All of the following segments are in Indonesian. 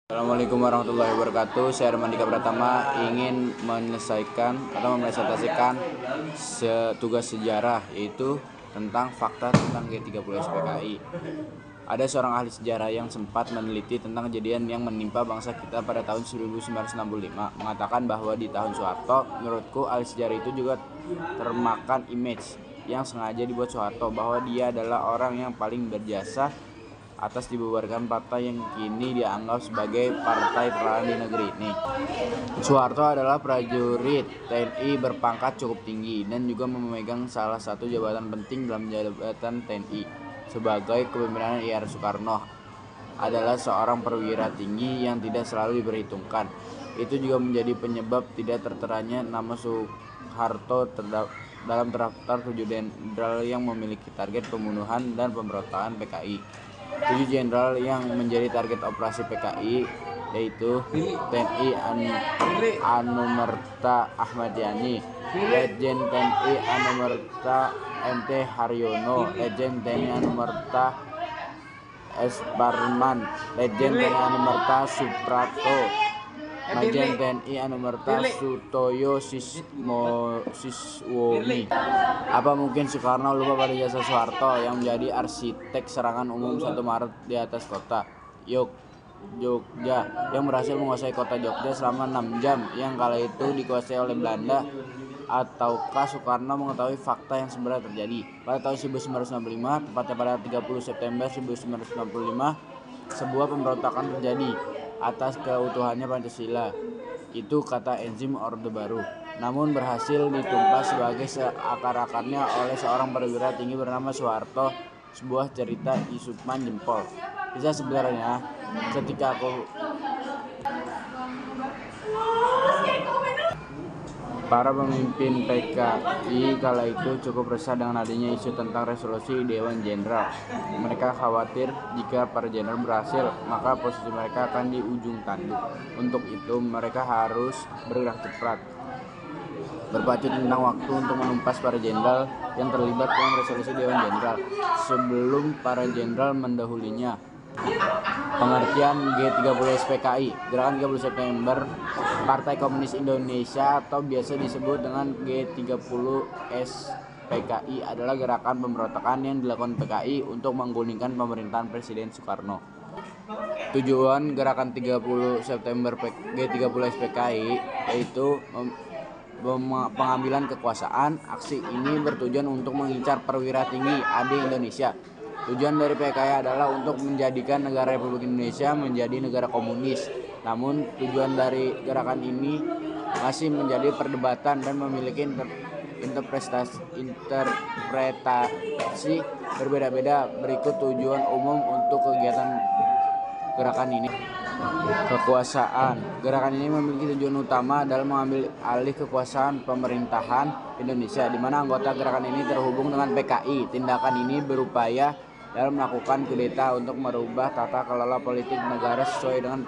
Assalamualaikum warahmatullahi wabarakatuh. Saya Armandika Pratama ingin menyelesaikan atau mempresentasikan tugas sejarah, yaitu tentang fakta tentang G30 SPKI. Ada seorang ahli sejarah yang sempat meneliti tentang kejadian yang menimpa bangsa kita pada tahun 1965, mengatakan bahwa di tahun Soeharto, menurutku ahli sejarah itu juga termakan image yang sengaja dibuat Soeharto bahwa dia adalah orang yang paling berjasa atas dibubarkan partai yang kini dianggap sebagai partai terlarang di negeri ini. Soeharto adalah prajurit TNI berpangkat cukup tinggi dan juga memegang salah satu jabatan penting dalam jabatan TNI. Sebagai kepemimpinan IR Soekarno adalah seorang perwira tinggi yang tidak selalu diperhitungkan. Itu juga menjadi penyebab tidak terteranya nama Soeharto dalam daftar 7 jenderal yang memiliki target pembunuhan dan pemberontakan PKI. 7 jenderal yang menjadi target operasi PKI yaitu TNI Anumerta Ahmad Yani, Letjen TNI Anumerta MT Haryono, Letjen TNI Anumerta S. Parman, Letjen TNI Anumerta Suprapto, Majen TNI Anumerta Sutoyo Siswomi. Apa mungkin Soekarno lupa pada jasa Soeharto yang menjadi arsitek serangan umum 1 Maret di atas kota Jogja yang berhasil menguasai kota Jogja selama 6 jam yang kala itu dikuasai oleh Belanda? Ataukah Soekarno mengetahui fakta yang sebenarnya terjadi? Pada tahun 1965, tepatnya pada 30 September 1965, sebuah pemberontakan terjadi atas keutuhannya Pancasila. Itu kata enzim Orde Baru, namun berhasil ditumpas sebagai seakar-akarnya oleh seorang perwira tinggi bernama Soeharto. Sebuah cerita isupan jempol. Kisah sebenarnya, ketika para pemimpin PKI kala itu cukup resah dengan adanya isu tentang resolusi Dewan Jenderal. Mereka khawatir jika para jenderal berhasil, maka posisi mereka akan di ujung tanduk. Untuk itu mereka harus bergerak cepat, berpacu tentang waktu untuk menumpas para jenderal yang terlibat dalam resolusi Dewan Jenderal sebelum para jenderal mendahulunya. Pengertian G30 SPKI, Gerakan 30 September Partai Komunis Indonesia atau biasa disebut dengan G30 SPKI adalah gerakan pemberontakan yang dilakukan PKI untuk menggulingkan pemerintahan Presiden Soekarno. Tujuan gerakan 30 September G30 SPKI yaitu pengambilan kekuasaan. Aksi ini bertujuan untuk mengincar perwira tinggi AD Indonesia. Tujuan dari PKI adalah untuk menjadikan negara Republik Indonesia menjadi negara komunis. Namun tujuan dari gerakan ini masih menjadi perdebatan dan memiliki interpretasi berbeda-beda. Berikut tujuan umum untuk kegiatan gerakan ini. Kekuasaan. Gerakan ini memiliki tujuan utama dalam mengambil alih kekuasaan pemerintahan Indonesia, di mana anggota gerakan ini terhubung dengan PKI. Tindakan ini berupaya dalam melakukan kudeta untuk merubah tata kelola politik negara sesuai dengan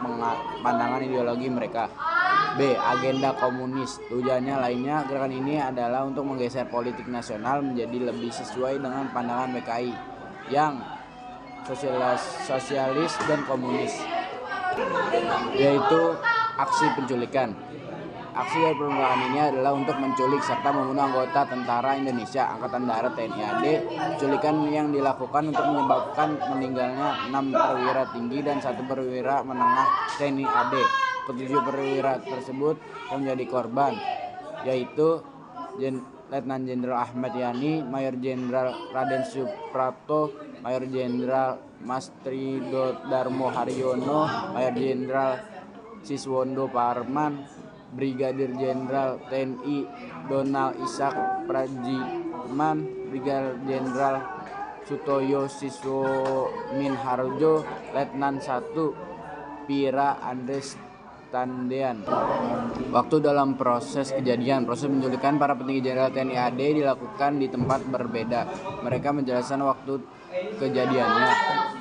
pandangan ideologi mereka. B. Agenda komunis. Tujuannya lainnya gerakan ini adalah untuk menggeser politik nasional menjadi lebih sesuai dengan pandangan PKI yang sosialis dan komunis, yaitu aksi penculikan. Aksi dari pemberontakan ini adalah untuk menculik serta membunuh anggota tentara Indonesia Angkatan Darat TNI AD. Penculikan yang dilakukan untuk menyebabkan meninggalnya 6 perwira tinggi dan 1 perwira menengah TNI AD. Ketujuh perwira tersebut yang menjadi korban yaitu Letnan Jenderal Ahmad Yani, Mayor Jenderal Raden Suprapto, Mayor Jenderal Mastrido Darmo Haryono, Mayor Jenderal Siswondo Parman, Brigadir Jenderal TNI Donald Ishak Prajiman, Brigadir Jenderal Sutoyo Siswominharjo, Letnan 1 Pira Andes Tandean. Waktu dalam proses penculikan para petinggi jenderal TNI AD dilakukan di tempat berbeda. Mereka menjelaskan waktu kejadiannya.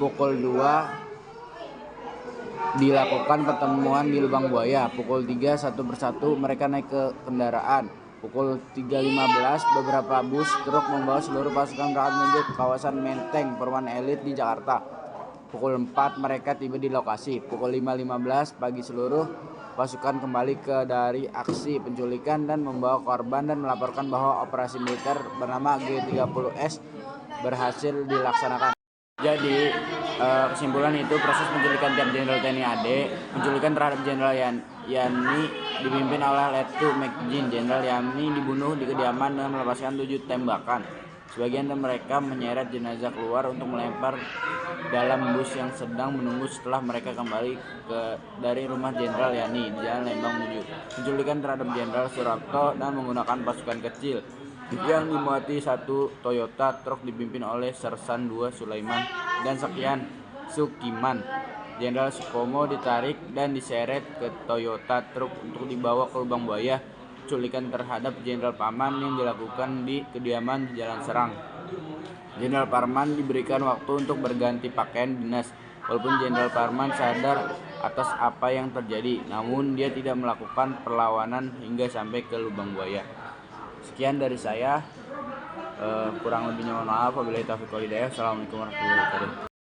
Pukul 2 dilakukan pertemuan di Lubang Buaya. Pukul 3 satu persatu mereka naik ke kendaraan. Pukul 3.15 beberapa bus truk membawa seluruh pasukan berangkat menuju ke kawasan Menteng Perumahan Elit di Jakarta. Pukul 4 mereka tiba di lokasi. Pukul 5.15 pagi seluruh pasukan kembali dari aksi penculikan dan membawa korban dan melaporkan bahwa operasi militer bernama G30S berhasil dilaksanakan. Jadi kesimpulan itu proses penculikan tiap Jenderal TNI AD, penculikan terhadap Jenderal Yani dipimpin oleh Letu McGinn. Jenderal Yani dibunuh di kediaman dengan melepaskan 7 tembakan. Sebagian dari mereka menyeret jenazah keluar untuk melempar dalam bus yang sedang menunggu setelah mereka kembali dari rumah Jenderal Yani di Jalan Lembang menuju. Penculikan terhadap Jenderal Suprapto dan menggunakan pasukan kecil yang dimuati satu Toyota truk dipimpin oleh Sersan II Sulaiman dan Sekian Sukiman. Jenderal Sukomo ditarik dan diseret ke Toyota truk untuk dibawa ke lubang buaya. Penculikan terhadap Jenderal Parman yang dilakukan di kediaman di Jalan Serang. Jenderal Parman diberikan waktu untuk berganti pakaian dinas. Walaupun Jenderal Parman sadar atas apa yang terjadi, namun dia tidak melakukan perlawanan hingga sampai ke lubang buaya. Sekian dari saya, kurang lebihnya mohon maaf. Wabillahi taufiq wal hidayah. Assalamualaikum warahmatullahi wabarakatuh.